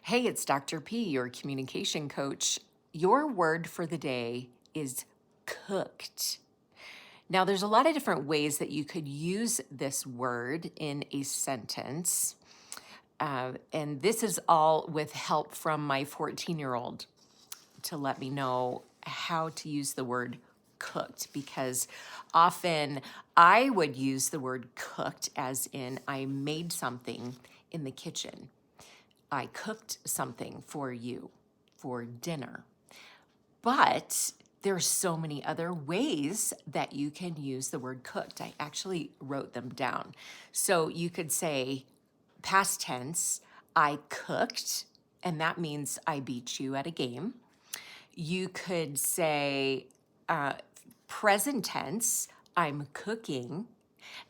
Hey, it's Dr. P, your communication coach. Your word for the day is cooked. Now, there's a lot of different ways that you could use this word in a sentence. And this is all with help from my 14-year-old to let me know how to use the word cooked, because often I would use the word cooked as in I made something in the kitchen. I cooked something for you for dinner. But there's so many other ways that you can use the word cooked. I actually wrote them down. So you could say past tense, I cooked, and that means I beat you at a game. You could say present tense, I'm cooking.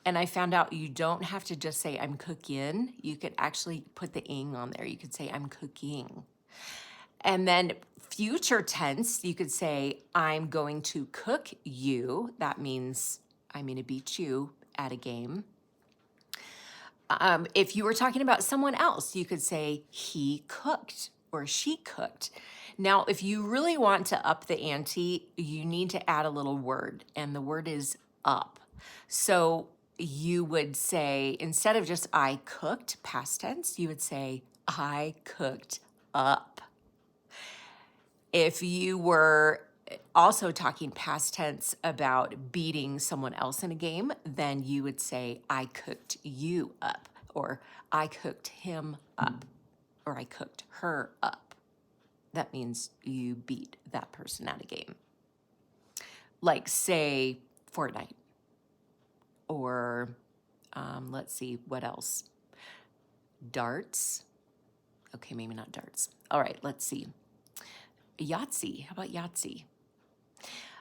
And I found out you don't have to just say I'm cooking. You could actually put the ing on there. You could say I'm cooking. And then future tense, you could say I'm going to cook you. That means I'm going to beat you at a game. If you were talking about someone else, you could say he cooked or she cooked. Now, if you really want to up the ante, you need to add a little word, and the word is up. So you would say, instead of just I cooked, past tense, you would say I cooked up. If you were also talking past tense about beating someone else in a game, then you would say I cooked you up, or I cooked him up, or I cooked her up. That means you beat that person at a game. Like, say, Fortnite. Or, let's see, what else? Darts. Okay, maybe not darts. All right, let's see. Yahtzee. How about Yahtzee?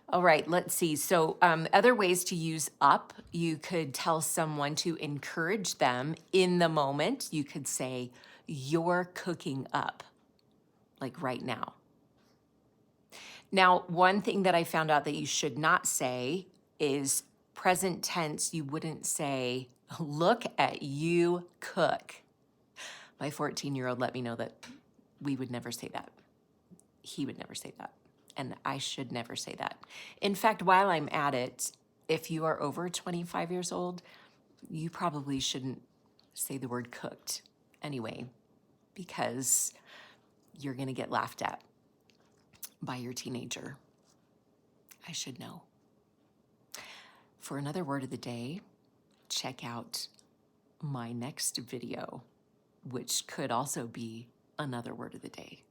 All right, let's see. So other ways to use up, you could tell someone to encourage them in the moment. You could say, you're cooking up, like right now. Now, one thing that I found out that you should not say is present tense. You wouldn't say, look at you cook. My 14-year-old let me know that we would never say that. He would never say that. And I should never say that. In fact, while I'm at it, if you are over 25 years old, you probably shouldn't say the word cooked anyway, because you're going to get laughed at by your teenager. I should know. For another word of the day, check out my next video, which could also be another word of the day.